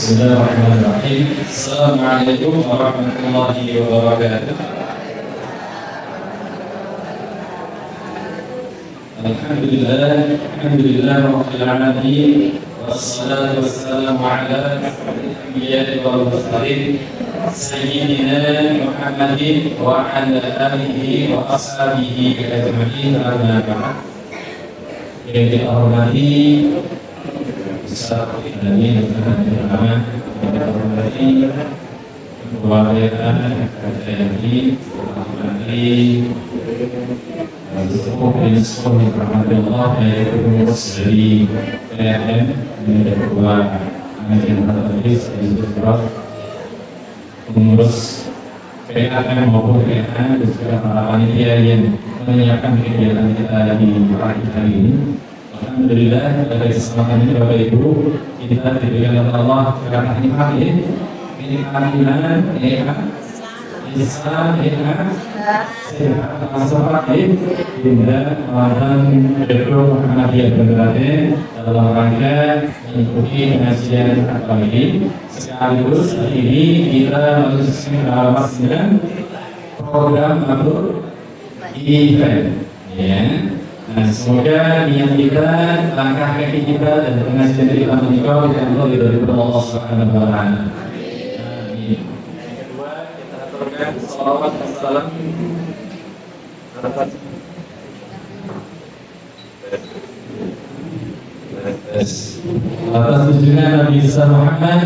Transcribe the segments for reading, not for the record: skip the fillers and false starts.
Bismillahirrahmanirrahim. Assalamualaikum warahmatullahi wabarakatuh. Alhamdulillah rabbil alamin. Wassalatu wassalamu ala asyrafil anbiya'i wal mursalin sayyidina Muhammadin wa ala alihi wa ashabihi ajma'in. Amma ba'd. Yang dihormati besar ini pertama kita hormati keluarga KJRI, hormati seluruh insan yang dirahmati Allah, yaitu pengurus dari PRM dan kedua Amin Hafiz Al-Jufrah, pengurus PRM maupun PRM dan juga para panitia yang menyiapkan kegiatan kita di pagi hari ini. Alhamdulillah pada kesempatan ini Bapak Ibu kita diberikan oleh Allah karena nikmat ini iman, nikmat Islam, nikmat sehat, masalah hingga Ramadan Februari Muhammadiyah berada dalam rangka mengikuti pengajian akbar ini. Sekaligus hari ini kita melaksanakan program atau event, ya. Nah, semoga niat kita, langkah kaki kita dan pengajian kita menikah dengan dari Allah Subhanahu wa Ta'ala. Amin. Yang kedua, kita aturkan salawat dan salam atas junjungan Nabi Muhammad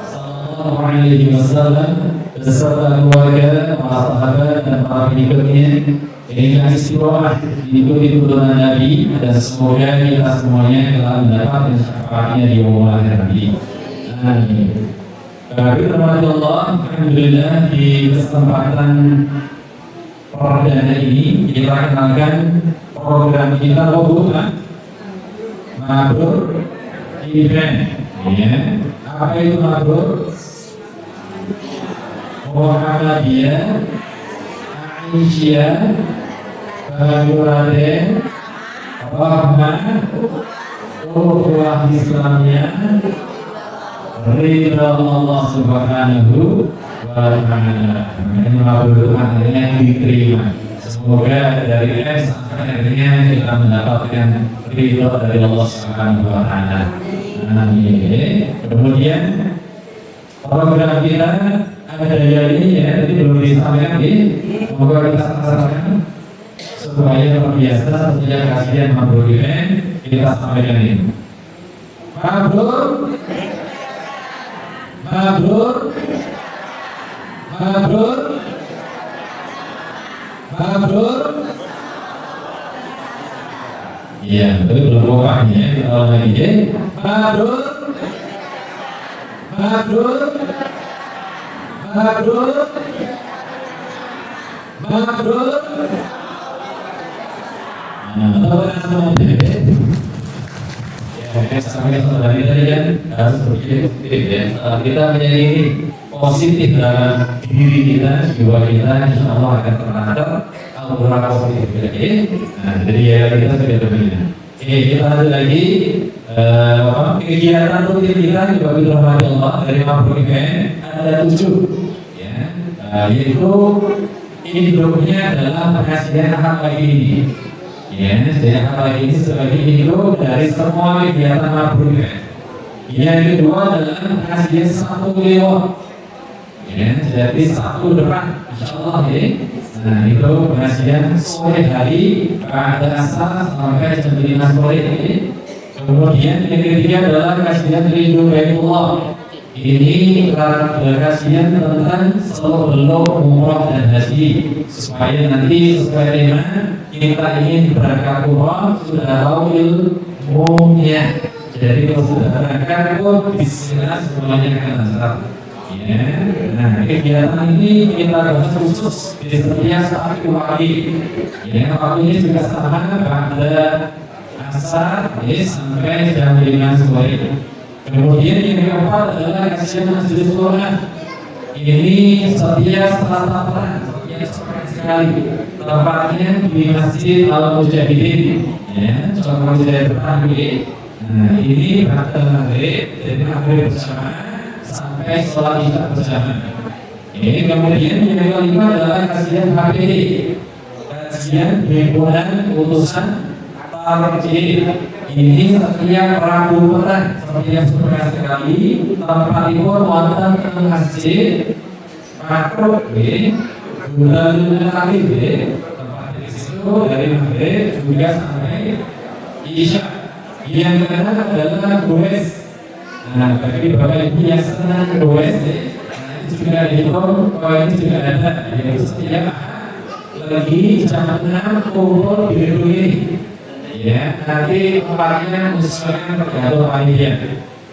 sallallahu alaihi wasallam beserta keluarga, para sahabat dan para pengikutnya. Ini istiqomah diikuti tuntunan Nabi dan semoga kita semuanya telah mendapatkan syafaatnya di yaumul akhir nanti. Amin. Bagi rahmat Allah, alhamdulillah di kesempatan perdana ini kita kenalkan program kita Mabrur Event. Ya. Apa itu Mabrur? Muhammadiyah Aisyah Raden Rahman Ukhuwah Islamiyah Ridha Allah Subhanahu wa Ta'ala. Ini mabrur maknanya diterima. Semoga dari S sampai akhirnya kita mendapatkan ridha dari Allah Subhanahu wa Ta'ala. Amin. Kemudian program kita ada ini ya, tadi belum disampaikan semoga kita laksanakan supaya terbiasa setiap kajian mabrur event kita sampaikan ini. Mabrur, mabrur, mabrur, mabrur. Iya, tapi belum pokoknya kita ulang lagi ya. Mabrur, mabrur, mabrur, mabrur. Sampai tadi kan harus berpikir ya. Kita menjadi positif dalam diri kita, jiwa kita, insya Allah akan tertanam aura positif. Nah, jadi ya kita sudah begini. Kita ada lagi kegiatan rutin kita di bagi rahmat Allah dari Mabrur Event ada 7, ya, yaitu induknya adalah pengajian ahad pagi ini. Ya, jadi ahad pagi ini sebagai induk dari semua kegiatan Mabrur Event. Yang kedua adalah pengajian satu lewat. Ya, jadi satu depan, insya Allah ya. Nah, itu pengajian sore hari pada asar sampai jam 5 sore ini. Kemudian yang ketiga adalah kajian rindu Baitullah. Ini kajian tentang seluk-beluk umrah dan haji supaya nanti sesuai tema kita ingin berangkat umrah sudah tahu ilmunya. Jadi kalau sudah berangkat pun bismillah semuanya akan lancar. Ya. Nah, kegiatan ini kita bahas khusus di setiap saat pagi. Ya, waktunya juga sama pada asar sampai jam 5 sore. Kemudian yang keempat adalah kajian majelis Quran. Ini setiap Selasa sekali. Tempatnya di Masjid Al-Mujahidin. Ya, contoh saya bertanya. Nah, ini pada maghrib, jadi maghrib bersama sampai sholat isya berjamaah. Kemudian yang kelima adalah kajian HPD, kajian himpunan utusan tarjih. Ini setiap Rabu petang, setiap sepekan sekali, tempat itu wonten teng masjid Makro bulan kali tempat di situ dari maghrib juga sampai isya. Yang kedua adalah goes. Nah, bagi bapak ibu yang senang goes, itu juga dihitung, ini juga ada, yaitu setiap lagi jam 6 kumpul di gedung ini. Ya, nanti tempatnya menyesuaikan tergantung panitia.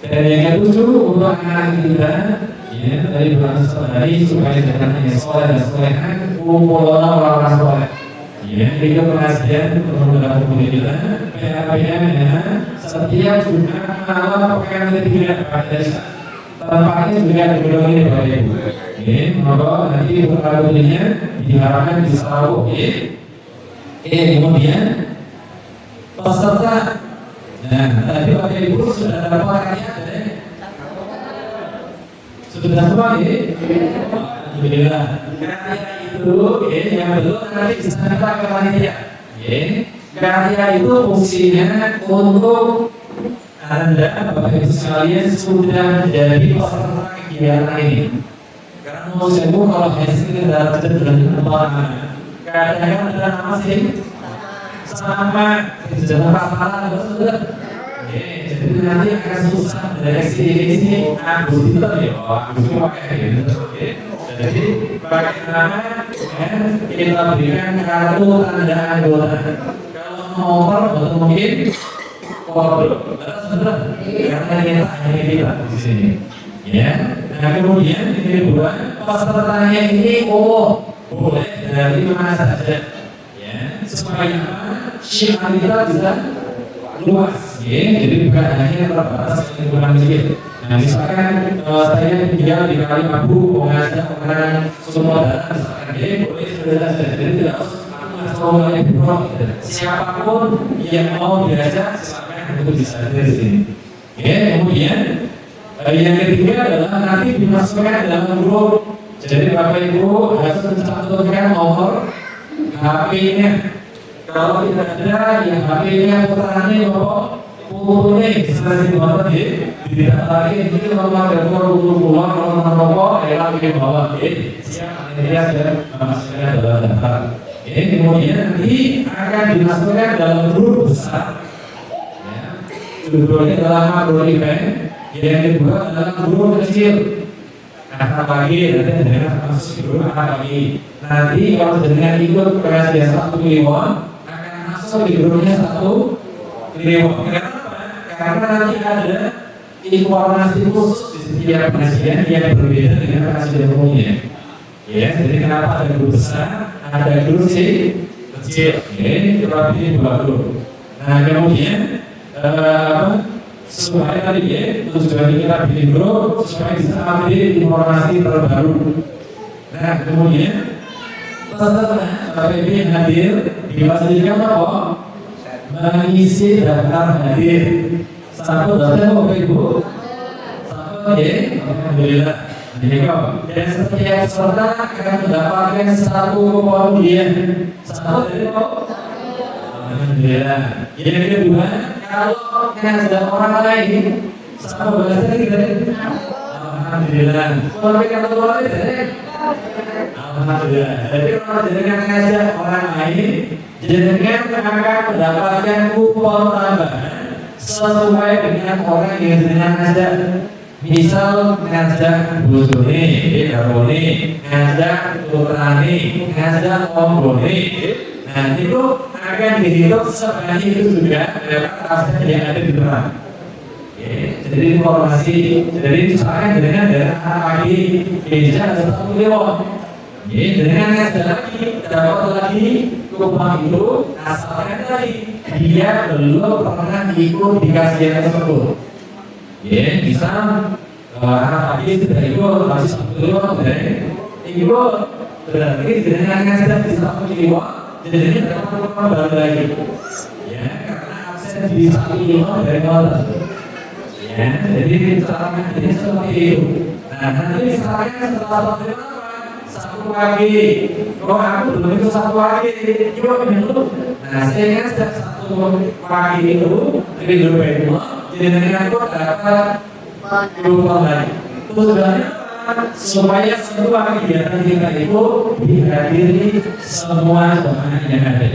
Dan yang ketujuh untuk anak kita, ya dari bulan tadi supaya dengan hanya sekolah dan sekolah kumpul orang sekolah. Ya, itu pengajian pemuda kita. PAPM ya, setiap Jumat malam pekan ketiga pada tempatnya juga di gedung ini Bapak Ibu. Maka nanti peraturannya diharapkan bisa tahu. Kemudian peserta. Nah, tadi Bapak Ibu sudah dapat karya sudah semua alhamdulillah. Karya itu yang belum nanti bisa minta ke panitia. Karya itu fungsinya untuk Anda Bapak Ibu sekalian sudah menjadi peserta kegiatan ini. Karena mau sembuh kalau hanya sekedar dengan kadang-kadang ada nama sih sama sejarah paparan sudah. Jadi nanti akan susah dari sini Agus itu ya, Agus itu pakai gitu. Jadi bagaimana kita berikan kartu tanda anggota. Kalau nomor atau mungkin kode, karena kita hanya kita di sini. Ya. Nah kemudian yang kedua pesertanya ini boleh dari mana saja. Supaya syiar kita bisa luas, jadi bukan hanya terbatas lingkungan masjid. Nah misalkan saya tinggal di Kalimabu, mau ngajak orang semua datang, misalkan boleh sudah saja, jadi tidak harus siapapun yang mau diajak, silakan untuk bisa hadir di sini. Kemudian yang ketiga adalah nanti dimasukkan dalam grup. Jadi Bapak Ibu harus mencantumkan nomor HP-nya. Kalau tidak ada yang HP-nya putarannya putune seperti nomor tidak lagi ini nomor telepon pulang nomor elang di bawah siap dia masukkan dalam daftar. Kemudian nanti akan dimasukkan dalam grup besar. Judulnya adalah makro event. Yang kedua adalah grup kecil. Anak pagi nanti dengan masuk grup anak pagi. Nanti kalau dengan ikut pengajian 1 kliwon akan masuk di grupnya 1 kliwon. Kenapa? Karena nanti ada informasi khusus di setiap pengajian yang berbeda dengan pengajian umumnya. Jadi kenapa ada grup besar, ada grup kecil. Kita pilih 2 grup. Nah kemudian supaya tadi tujuan kita bikin grup supaya bisa ambil informasi terbaru. Nah kemudian peserta KPB yang hadir diwajibkan apa? Mengisi daftar hadir. Satu daftar Bapak Ibu. Satu alhamdulillah. Dan setiap peserta akan mendapatkan 1 kupon undian. 1 dari alhamdulillah. Yang kedua, kalau ada orang lain sama bahasa kita, alhamdulillah. Kalau kita orang lain, alhamdulillah. Jadi kalau jenengan ngajak orang lain, jenengan akan mendapatkan kupon tambahan sesuai dengan orang yang jenengan ngajak. Misal ngajak bojone, garwane, ngajak putrane, ngajak ombone. Nah itu akan dihitung sebanyak itu juga dapat rasa yang ada di depan. Jadi informasi, jadi misalkan dengan anak pagi bisa ada 1 kliwon. Dengan ngajak lagi, dapat lagi kupon itu asalkan tadi dia belum pernah ikut di kajian tersebut. Bisa anak pagi sudah ikut masih 1 kliwon, ikut berarti dengan ngajak di 1 kliwon. Jadi ini dapat baru lagi, karena absen di 1 kliwon dari nol. Ya, jadi cara ngajinya seperti itu. Nah, nanti misalnya setelah sholat apa? Satu pagi. Kalau aku belum itu satu pagi, coba dulu. Nah, sehingga sejak satu pagi itu dari dulu itu, jadi dengan aku dapat lupa lagi. Tujuannya supaya semua kegiatan kita itu dihadiri semua jemaah yang ada.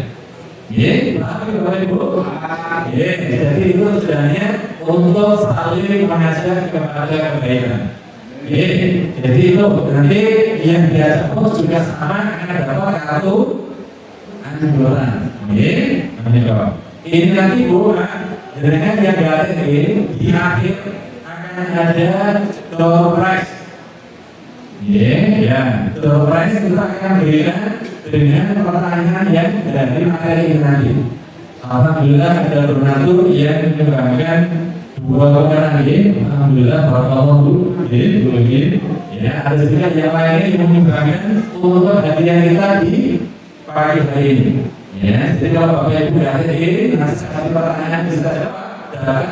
Ya, tapi Bapak Ibu, ya, jadi itu tujuannya untuk saling mengajak kepada kebaikan. Ya, jadi itu nanti yang biasa pun juga sama akan dapat kartu anjuran. Ya, ini nanti Bu, dengan yang ada ini di akhir akan ada door prize. Ya, door prize kita akan berikan dengan pertanyaan yang dari materi ini nanti. Alhamdulillah ada donatur yang menyumbangkan 2 orang ini. Alhamdulillah barakallahu fiikum. Ya, ada juga yang lainnya yang menyumbangkan untuk hadiah kita di pagi hari ini. Ya, jadi kalau Bapak Ibu ada ini nanti kasih pertanyaan bisa dapat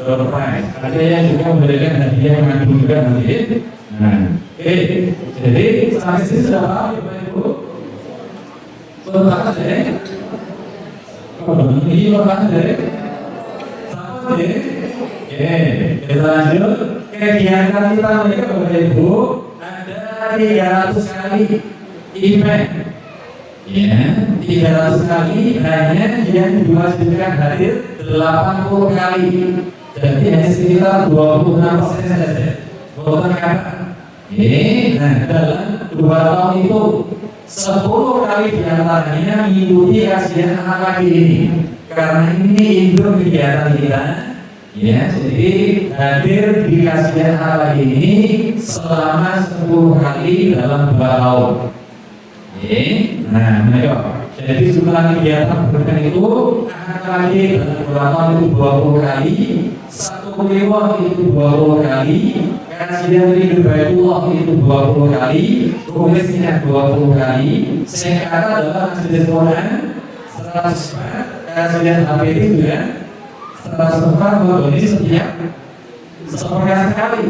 door prize. Ada yang juga memberikan hadiah yang juga nanti. Nah, jadi sampai sini sudah paham ya Bapak Ibu? Berbakat ya? Ini berbakat ya? Sama ya? Kita lanjut. Kegiatan kita mereka Bapak Ibu ada 300 kali event. Ya, 300 kali hanya yang diwajibkan hadir 80 kali. Jadi hanya sekitar 26% saja. Bukan kata. Nah, dalam 2 tahun itu 10 kali diantaranya mengikuti kajian anak pagi ini. Karena ini induk kegiatan kita, ya, jadi hadir di kajian anak pagi ini selama 10 kali dalam 2 tahun. Nah, mereka. Jadi jumlah kegiatan berikut itu anak pagi dalam 2 tahun itu 20 kali, 1 kliwon itu 20 kali. Kajian dari Baitullah itu 20 kali, tulisnya 20 kali, singkatan adalah majelis Quran 104, kajian HPD juga 104 ini setiap sepekan sekali.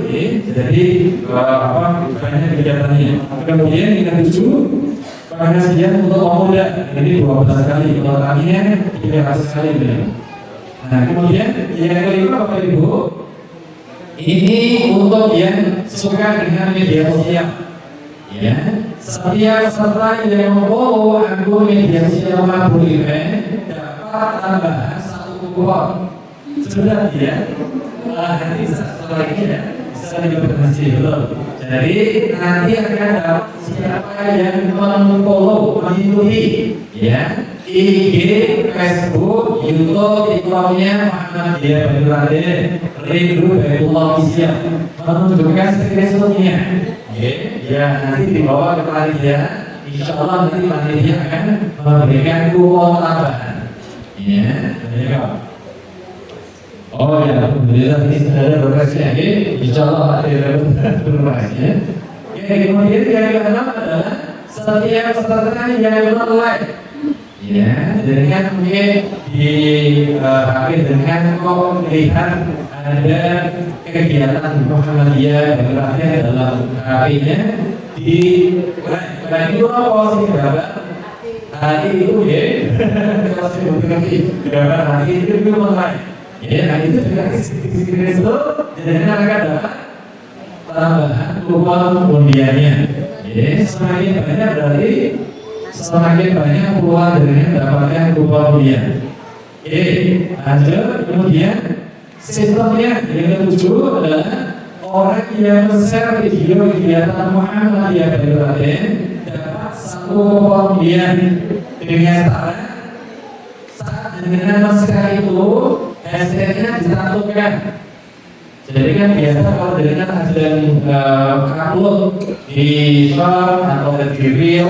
Jadi banyak kegiatannya. Kemudian yang ke-7 pengajian untuk pemuda ini 12 kali, totalnya 300 kali. Nah, kemudian yang kelima Bapak Ibu, ini untuk yang suka dengan media sosial. Ya, setiap peserta yang memfollow akun media sosial Mabul Event dapat tambahan 1 kupon. Sudah ya? Nanti setelah ini ya bisa dikonfirmasi dulu. Jadi nanti akan dapat siapa yang memfollow, mengikuti, ya, IG, Facebook, YouTube, TikToknya Muhammadiyah Baitullah, Rindu Baitullah Official, menunjukkan screenshotnya. Ya, nanti dibawa ke panitia. Insya Allah nanti panitia akan memberikan kupon tambahan. Ya, oh ya, alhamdulillah ini ada progres lagi. Insya Allah ada progres ya. Kemudian yang keenam adalah setiap peserta yang live. Ya, dengan mungkin di akhir dengan kok melihat ada kegiatan Muhammadiyah Baitullah dalam HP-nya di lain itu apa sih gambar hari itu ya kalau saya mengerti gambar hari itu memang lain ya. Nah itu juga screen itu jadi akan dapat tambahan kupon undiannya ya. Semakin banyak berarti semakin banyak peluang dengan mendapatkan kupon undian. Lanjut, kemudian sistemnya yang ke-7 adalah orang yang share video kegiatan Muhammadiyah Baitullah dapat 1 kupon undian dengan cara saat dengan share itu hashtagnya dicantumkan. Jadi kan biasa kalau dengan hasil upload di shop atau di reel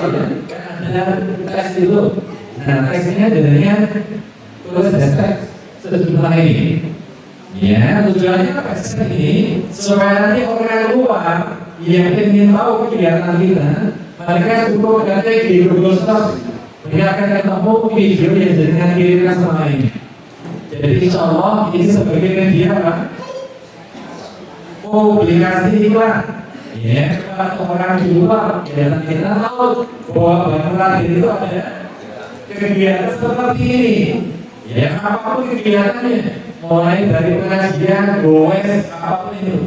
ada teks itu. Nah teksnya jadinya tulis hashtag sejumlah ini. Ya, tujuannya hashtag ini supaya nanti orang luar yang ingin tahu kegiatan kita, mereka cukup ketik di Google Search, mereka akan ketemu video yang jadinya kirimkan sama ini. Jadi insya Allah ini sebagai media kan publikasi iklan. Ya, kalau orang di luar, ya kita tahu bahwa Banyuwangi itu ada kegiatan seperti ini. Ya, apapun kegiatannya, mulai dari pengajian, goes, apapun itu.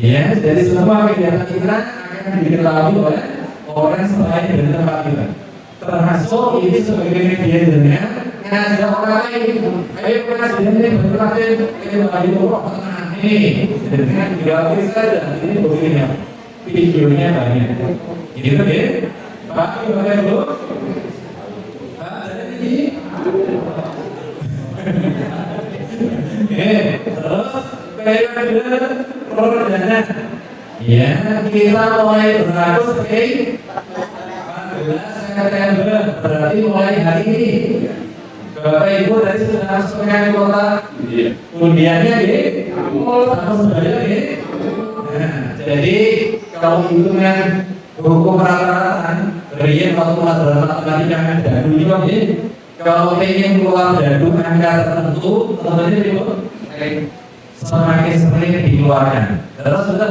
Ya, jadi semua kegiatan kita akan diketahui oleh orang selain dari tempat kita. Termasuk ini sebagai media dengan ngajak orang lain. Ayo pengajian ini berarti kita bagi roh ini dengan gratis saja. Ini begini ya. Videonya banyak, gitu deh. Pak, gimana dulu? Pak, jadi ini. Terus periode perdana. Ya, kita mulai berlaku seperti 14 September, berarti mulai hari ini. Bapak Ibu dari saudara sekalian kota, undiannya di tahun sebelumnya di. Nah, jadi kalau hitungan hukum rata-rataan berian waktu matematika yang dahulu juga kalau ingin keluar dari angka tertentu teman-teman itu semakin sering dikeluarkan. Terus sudah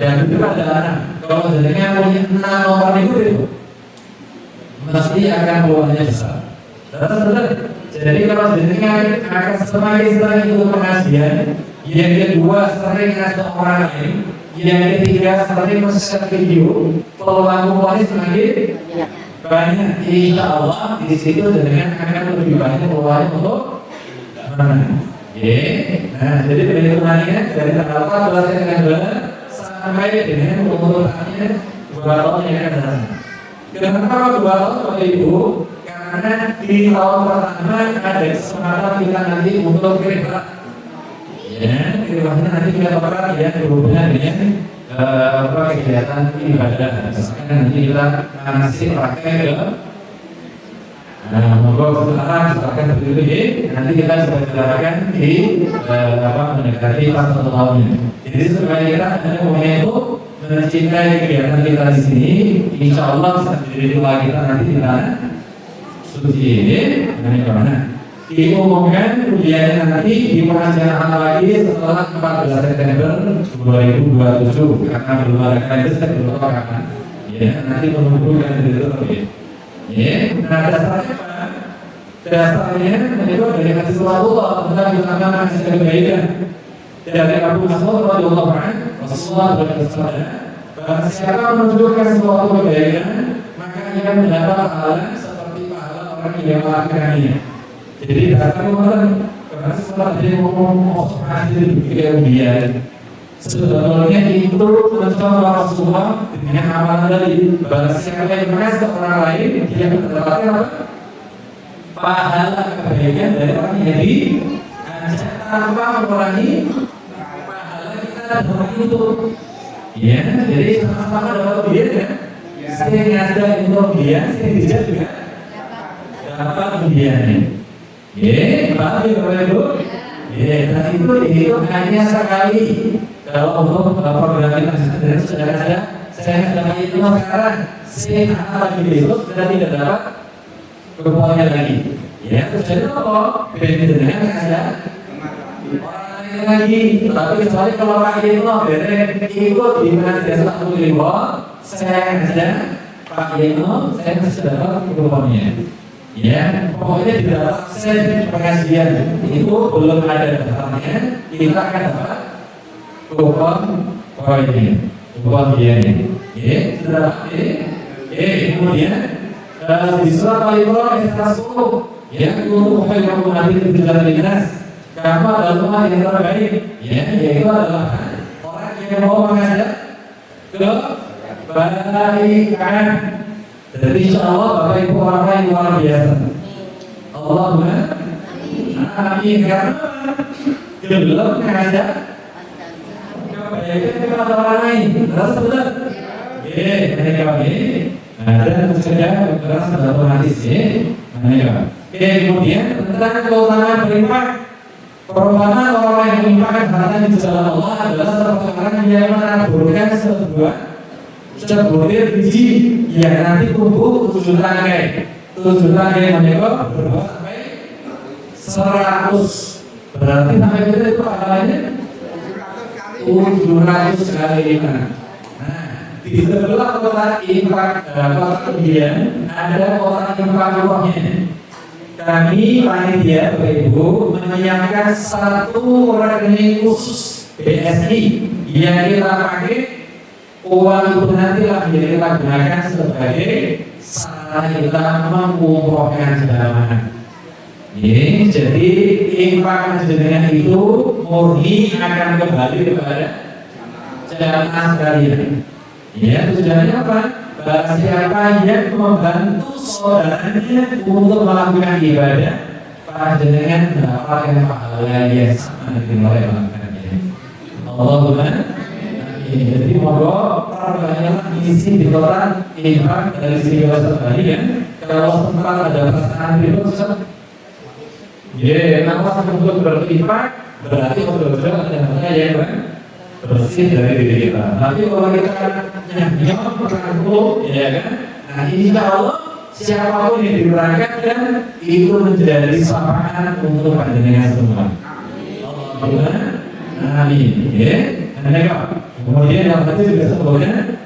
dan itu ada anak kalau jadinya punya 6 nomor itu mesti akan keluarnya besar. Terus sudah jadi kalau jadinya akan semakin sering itu pengajian, yang kedua sering ngajak orang lain, yang ketiga sering men-share video, peluang-peluangnya semakin banyak. Insya Allah di situ dengan akan lebih banyak peluang untuk menang. Nah, jadi perhitungannya dari tanggal 14 September sampai dengan pengurutannya 2 tahun yang akan datang. Kenapa 2 tahun Bapak Ibu? Karena di tahun pertama ada kesempatan kita nanti untuk kirim. Ya, kiranya nanti kita bakal ya berhubungan dengan kegiatan ibadah. Misalkan nanti kita ngasih pakai ke monggo silakan begitu nanti kita bisa bicarakan di mendekati pas 1 tahunnya. Jadi supaya kita ada momentum mencintai kegiatan kita di sini, insya Allah bisa menjadi doa kita nanti di tanah suci ini. Diumumkan ujiannya nanti di pengajian lagi setelah 14 September 2027 karena belum ada kalender saya belum tahu kapan. Ya, nanti menunggu kalender itu terlebih. Ya, nah dasarnya apa? Dasarnya itu dari hadis Rasulullah tentang utama hadis kebaikan dari Abu Mas'ud radhiyallahu anhu. Rasulullah bersabda, barang siapa menunjukkan sesuatu kebaikan maka ia mendapat pahala seperti pahala orang yang melakukannya. Jadi datang kemarin karena setelah dia ngomong hasil kemudian sebetulnya itu mencontoh Rasulullah dengan amalan dari barang siapa yang mengajak orang lain dia mendapatkan apa? Pahala kebaikan dari orang yang diajak tanpa mengurangi pahala kita dalam itu. Ya, jadi sama-sama dapat dia ya. Saya ngajak untuk dia, saya dijak juga dapat kemudiannya. Paham ya Bapak Ibu? Dan itu hanya sekali. Kalau untuk program kita sudah ada, saya sudah itu sekarang, saya lagi besok sudah tidak dapat kepoinnya lagi. Ya, jadi apa? Beda dengan ada orang lain lagi. Tapi kecuali kalau Pak Yeno ikut di mana jasa Kulimo, saya saja Pak Yeno, saya sudah dapat kepoinnya. Ya, pokoknya di dalam absen pengajian itu belum ada daftarnya, kita akan dapat kupon poinnya, kupon biayanya. Sudah kemudian di surat Al-Imran ayat 10, ya untuk yang mengambil tujuan dinas, kamu adalah yang terbaik, ya yaitu adalah orang yang mau mengajak kebaikan. Jadi insya Allah Bapak Ibu orang yang luar biasa. Allahumma amin. Karena belum mengajak kebaikan kepada orang lain. Terus betul. Mereka ini dan sudah berkeras dalam hadis mereka. Kemudian tentang keutamaan berinfak. Perumpamaan orang yang menginfakkan harta di jalan Allah adalah seorang yang menaburkan sebutir biji yang nanti tumbuh 7 tangkai. 7 tangkai menyebab berbuah sampai 100. Berarti sampai kita itu pahalanya 700 kali 700 kali lipat. Nah, di sebelah kota infak kota kemudian ada kota infak rohnya. Kami panitia Bapak Ibu menyiapkan satu rekening khusus BSI yang kita pakai uang itu nanti lah kita gunakan sebagai sarana kita mengumrohkan jamaah. Jadi infak jenengan itu murni akan kembali kepada jamaah sekalian. Ya, tujuannya apa? Barang siapa yang membantu saudaranya untuk melakukan ibadah, panjenengan mendapatkan pahala yang sama dengan orang yang melakukannya. Allahumma amin. Jadi monggo perbanyaklah isi di koran infak dari segi tadi kan. Kalau sempat ada pasangan itu nama untuk berinfak berarti betul-betul ada yang bersih dari diri kita. Tapi kalau kita nyaman merangkul, ya kan? Nah, insya Allah siapapun yang diberangkatkan itu menjadi syafaat untuk panjenengan semua. Allahumma amin. Ya, kemudian yang tadi juga sebutnya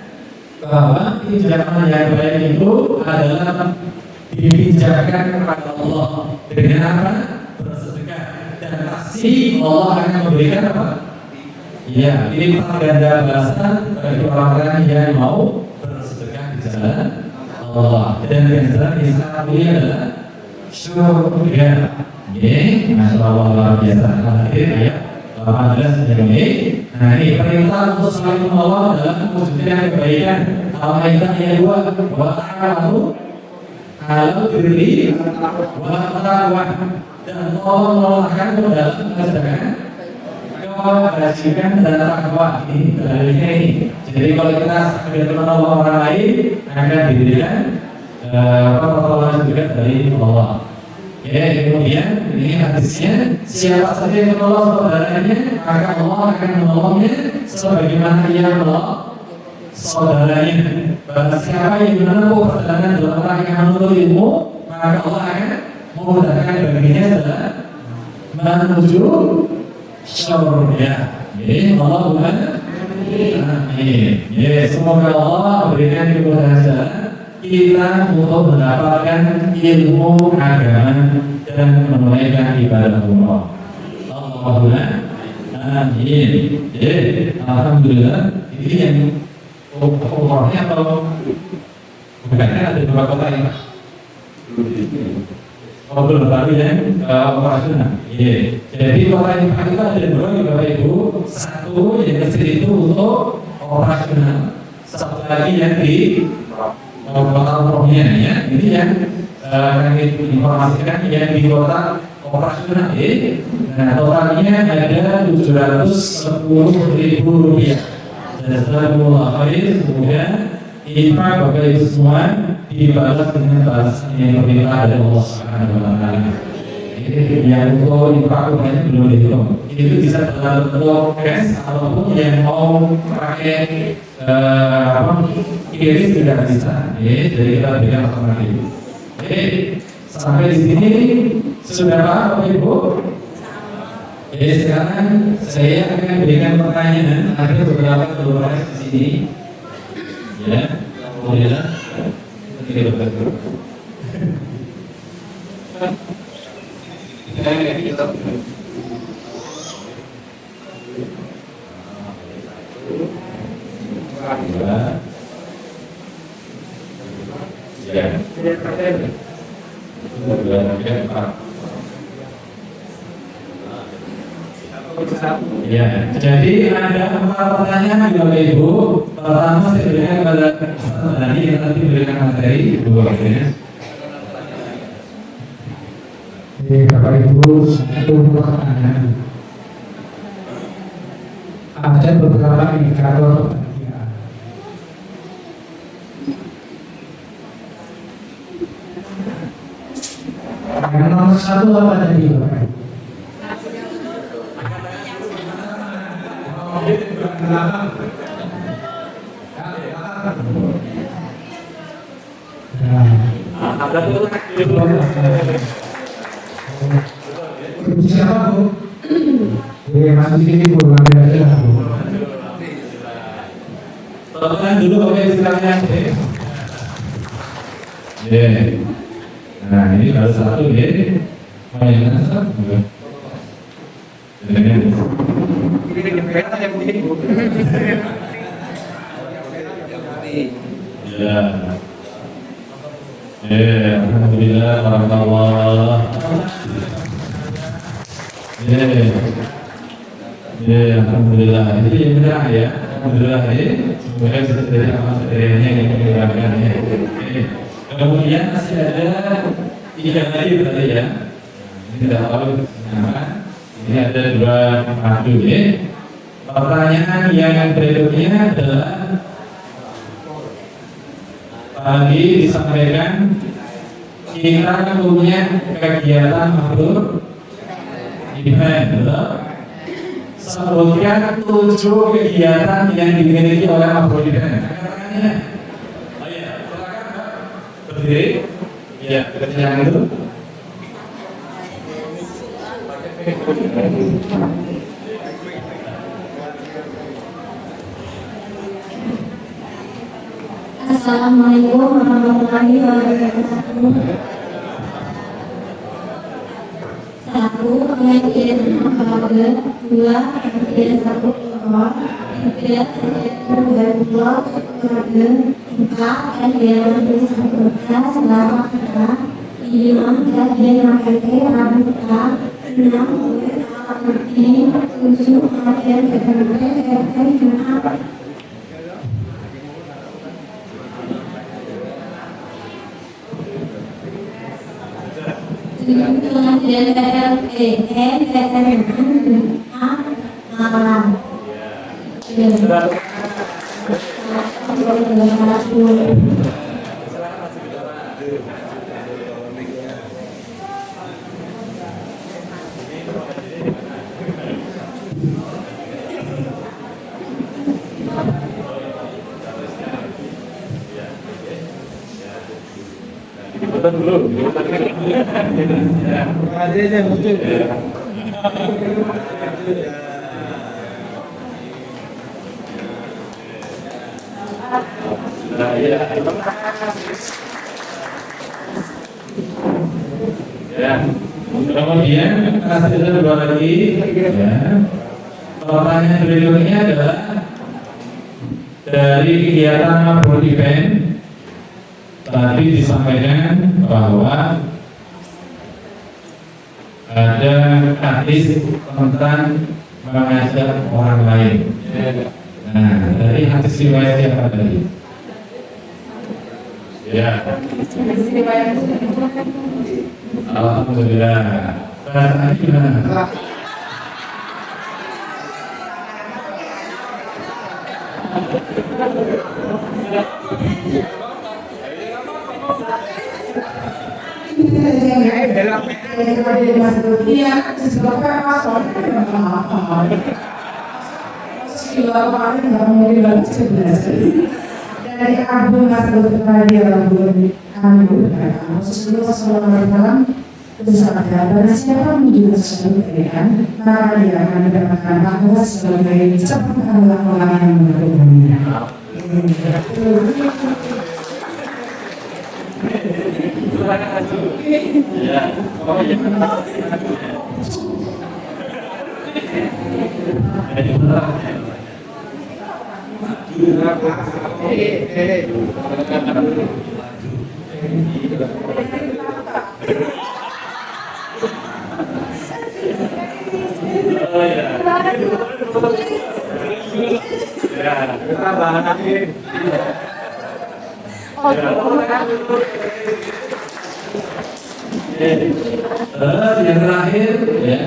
bahwa pinjaman yang baik itu adalah dipinjamkan kepada Allah dengan apa? Bersedekah, dan pasti Allah akan memberikan apa? Ya, ini ganda balasan bagi orang-orang yang mau bersedekah di jalan Allah. Dan yang jalan yang sangat mulia adalah surga. Masya Allah luar biasa. Hadir ayat 18 ini. Nah, ini perintah untuk selalu menolong dalam mewujudkan kebaikan. Al-Maidah ayat 2. Wa ta'awadu ala birri wa taqwa, dan menolongkan dalam mengerjakan kewajiban dan takwa. Ini dalilnya ini. Jadi kalau kita sambil menolong orang lain akan diberikan pertolongan juga dari Allah. Ya, kemudian ini hadisnya, siapa saja yang menolong saudaranya maka Allah akan menolongnya sebagaimana ia menolong saudaranya. Barang siapa yang menempuh perjalanan dalam rangka menuntut ilmu, maka Allah akan memudahkan baginya dalam menuju surga. Allahumma amin. Semoga Allah berikan kemudahan kita untuk mendapatkan ilmu agama dan menunaikan ibadah Allah. Allahumma amin. Alhamdulillah. Ini yang umrohnya atau bukannya ada dua kota ini? Belum baru yang operasional. Jadi kota infak itu ada dua ya Bapak Ibu. Satu yang kecil itu untuk operasional, satu lagi yang di kota umrohnya ya. Ini yang kami informasikan yang di kota operasional. Nah, totalnya ada Rp710.000. Jazakumullah khair. Semoga infak Bapak Ibu semua dibalas dengan balasan yang perintah dari Allah Subhanahu wa taala. Yang untuk infak rumahnya belum dihitung. Itu bisa dalam bentuk cash ataupun yang mau pakai kiris tidak bisa. Jadi kita berikan alternatif. Sampai di sini sudah paham Bapak Ibu? Sekarang saya akan berikan pertanyaan. Ada beberapa keluarga di sini. Ya, alhamdulillah. Ya, jadi ada 4 pertanyaan Bapak Ibu. Pertama saya berikan kepada Dani yang nanti berikan materi dua ya. Bapak Ibu, satu pertanyaan. Ada beberapa indikator kebahagiaan. Yang nomor 1 apa tadi Bapak Ibu? Siapa Bu? Masih sini Bu, ambil aja Bu. Tontonan dulu oke silakan. Ya. Nah ini baru satu ya. Mau yang mana satu? Ya. Ya, alhamdulillah, warahmatullah. Ya, alhamdulillah. Itu yang benar ya, alhamdulillah ya. Semoga sesuai amal sederhana yang dilakukan ya. Kemudian masih ada 3 lagi berarti ya. Ini tidak tahu nama. Ini ada 2 madu ya. Pertanyaan yang berikutnya adalah tadi disampaikan kita punya kegiatan makhluk event, betul? Sebutkan 7 kegiatan yang dimiliki oleh makhluk event. Katakannya. Oh iya, silakan Mbak. Berdiri. Iya, pertanyaan itu. Assalamualaikum warahmatullahi wabarakatuh. 1. Pengajian olahraga. 2. Pengajian satu kelompok. 3. Pengajian dua olahraga. 4. Kajian tulisan kertas selama kita. 5. Kajian AKT pramuka. 6. Alat bukti. 7. Kajian PKP Jumat. Pengajian malam. Ya. Kemudian masih ada 2 lagi. Ya. Pertanyaan berikutnya adalah dari kegiatan makhluk event tadi disampaikan bahwa ada hadis tentang mengajak orang lain. Nah, dari hadis riwayat siapa tadi? Ya. Alhamdulillah. Bahasanya gimana? Dari Abu Mas'ud radhiyallahu anhu Rasulullah SAW bersabda, barang siapa menjual sesuatu kekayaan, maka dia akan mendapatkan pahala sebagai seperparuh orang yang melakukannya. Yang terakhir ya,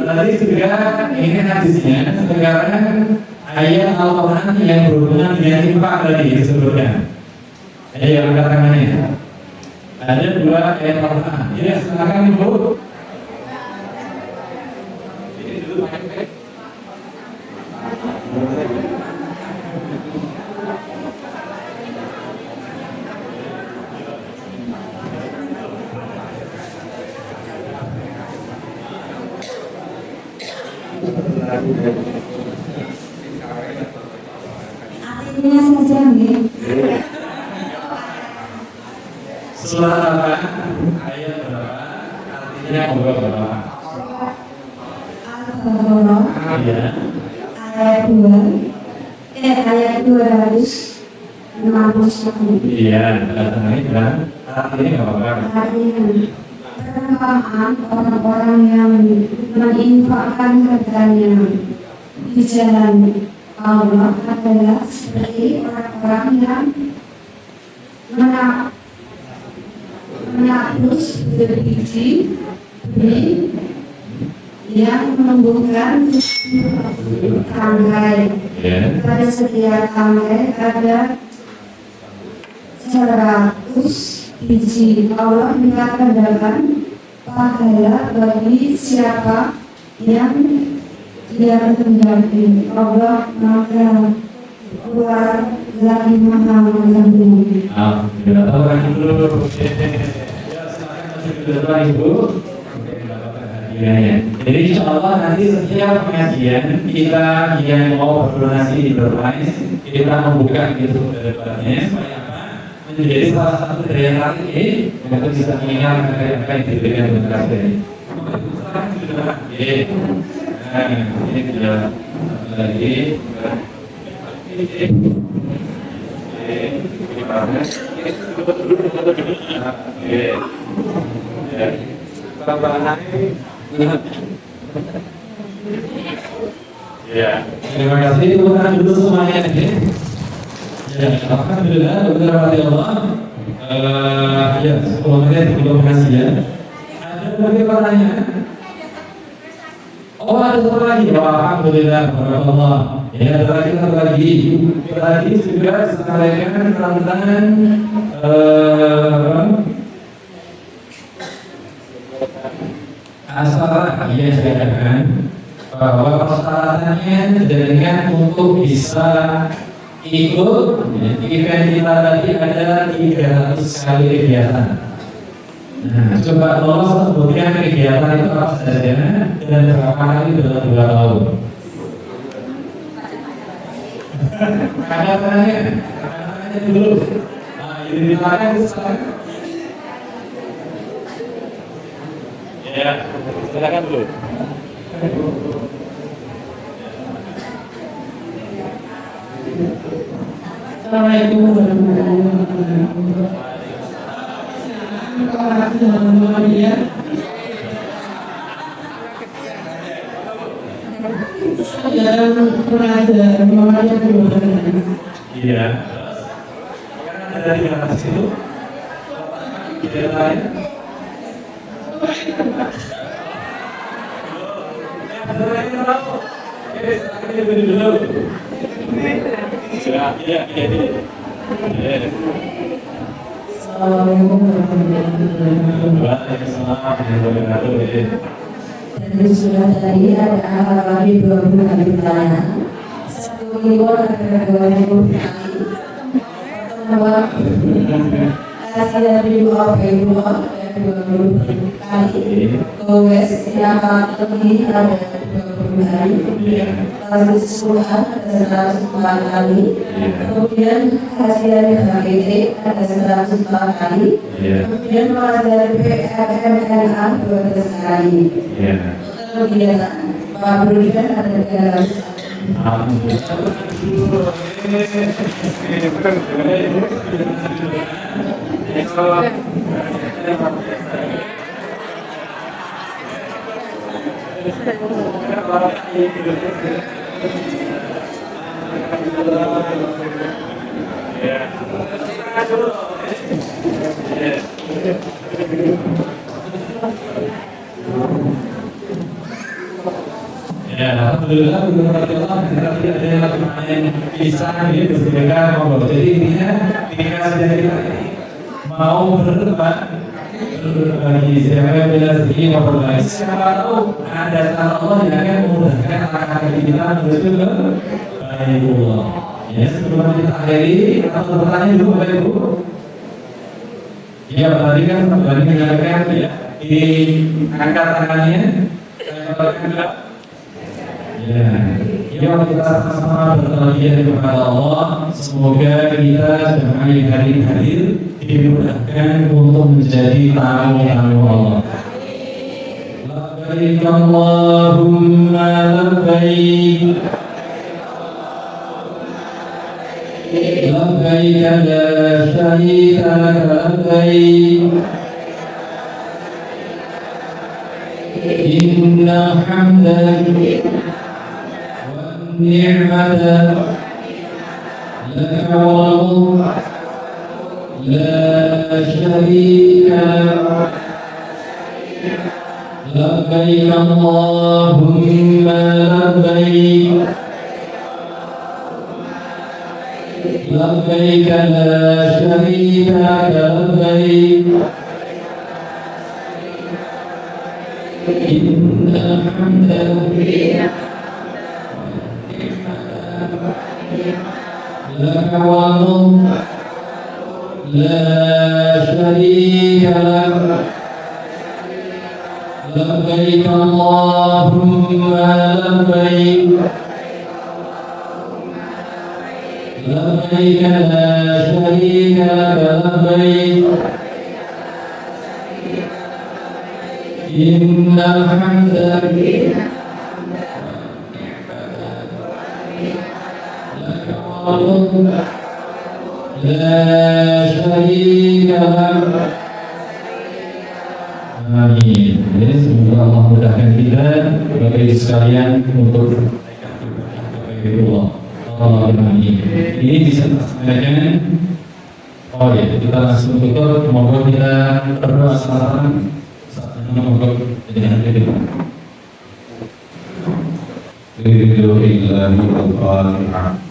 tadi juga ini hadisnya sekarang ayat Al-Quran yang berhubungan dengan infak tadi disebutkan. Ayo angkat tangannya. Ada 2 ayat Al-Quran. Ya silakan Ibu. Ati Surat apa? Ayat berapa? Artinya berapa? Al-Baqarah Iya. ayat 2 ayat 261. Iya, datang kan? Artinya nggak apa-apa. Artinya perumpamaan orang-orang yang menginfakkan hartanya di jalan Allah adalah seperti orang-orang yang menabus berbiji benih yang menumbuhkan tangkai. Iya. Pada setiap tangkai ada 100 biji. Allah mengatakan pahala bagi siapa yang dia kehendaki. Allah maka luar lagi maha mengandung. Alhamdulillah. Orang dulu. Ya, silakan masuk ke depan Ibu. Jadi insya Allah nanti setiap pengajian kita yang mau berdonasi di Berlais, kita membuka gitu ke depannya supaya apa? Menjadi salah satu daya tarik untuk bisa mengingat mereka yang diberikan donasi. Ini sudah satu lagi. Ya, terima kasih teman-teman dulu semuanya. Ya, alhamdulillah, beberapa Allah. Ya, 10 menit belum kasih ya. Ada lagi pertanyaan? Oh, ada satu lagi. Oh, alhamdulillah, Allah. Ya, ada lagi. Tadi juga disampaikan tentang asal ia dikatakan bahwa persyaratannya dengan untuk bisa ikut event kita tadi ada 300 kali kegiatan. Nah, coba tolong sebutkan kegiatan itu apa saja dan berapa kali dalam 2 tahun. Tanya dulu. Nah, ini ditanyakan sekarang. Ya, silakan dulu. Assalamualaikum warahmatullahi wabarakatuh. Saya belajar membaca Al-Quran. Iya. Karena ada di atas itu. Tidak lain. Assalamualaikum warahmatullahi wabarakatuh. Dan sudah tadi ada lagi 20 kali pertanyaan. 1 kliwon ada 20 kali. Pertemuan kasih dari 20 kali. Gowes yang lebih ada 20 kali. Lalu keseluruhan ada 104 kali. Kemudian hasil dari HGT ada 104 kali. Kemudian hasil dari PMNA 12 kali. Kemudian Pak Brurian ada 300 Ya, alhamdulillah kita tidak ada yang lain bisa ini berbeda ngobrol. Jadi intinya ketika sudah kita mau berbagi siapa yang bila sedih ngobrol lagi. Siapa tahu ada cara Allah yang akan memudahkan langkah kita menuju ke baitullah. Ya, sebelum kita akhiri, atau bertanya dulu Bapak Ibu. Ya, tadi kan kembali menyampaikan ya di angkat tangannya. Ya, kita sama-sama bertauhid kepada Allah. Semoga kita jemaah yang hadir di dimudahkan untuk menjadi tamu-tamu Allah. Labbaik Allahumma labbaik, labbaik la syarika laka labbaik, innal hamda wan ni'mata laka wal mulk la syarika lak. Labbaik Allahumma labbaik, labbaik la syarika laka labbaik, innal hamda laka wal mulk la syarika lak. Labbaik Allahumma labbaik, labbaik la syarika laka labbaik, innal hamda laka wal mulk la syarika lak. Amin. Ya, semoga Allah mudahkan kita bagi sekalian untuk Allah. Amin. Ini bisa disampaikan. Oh ya, kita langsung tutup. Semoga kita berdoa sama-sama. Semoga dengan itu. Alhamdulillah.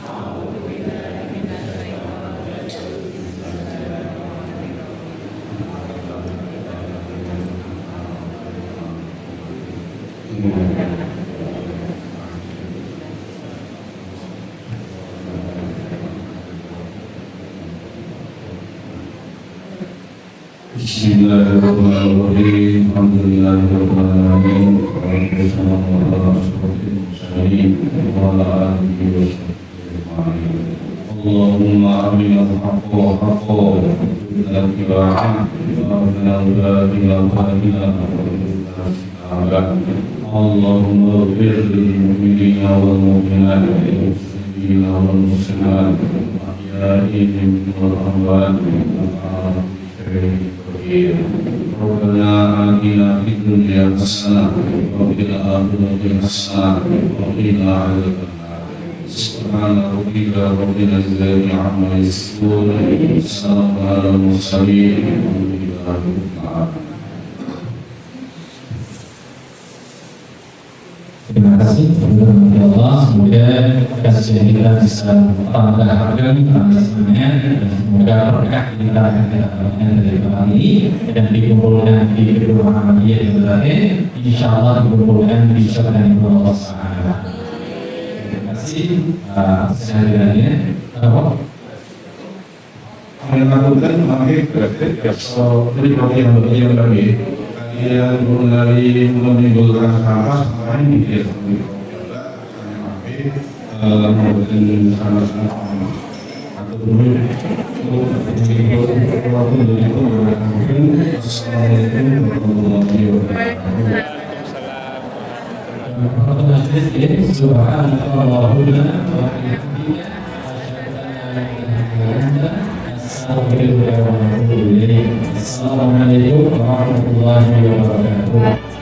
Bismillahirrahmanirrahim. Alhamdulillahirabbil alamin. Wassalamu ala asyrofil mursalin wa ala alihi wasallam. Allahumma arinal haqqa haqqan warzuqna ittiba'ah wa arinal batila batilan warzuqna. Allahumma ighfir lil mu'minina wal mu'minat wal muslimina wal muslimat wal ahya'i wal amwat. ربنا آتنا في الدنيا حسنة وفي الآخرة حسنة وقنا عذاب النار. سبحان ربك رب العزة عما يصفون وسلام على المرسلين والحمد لله رب العالمين. Terima kasih kepada Allah. Semoga kajian kita bisa tambahkan semuanya dan semoga berkah kita akan kita dapatkan dari malam ini dan dikumpulkan di kedua Muhammadiyah yang terakhir. Insya Allah dikumpulkan di surga Allah Subhanahu. Terima kasih atas kehadirannya. Melakukan mahir berarti so yang lagi yang mulai menimbulkan sampah lain dia membuat sama-sama atau dulu Assalamualaikum warahmatullahi wabarakatuh. Subhanallahumma wa bihamdika Assalamualaikum warahmatullahi wabarakatuh.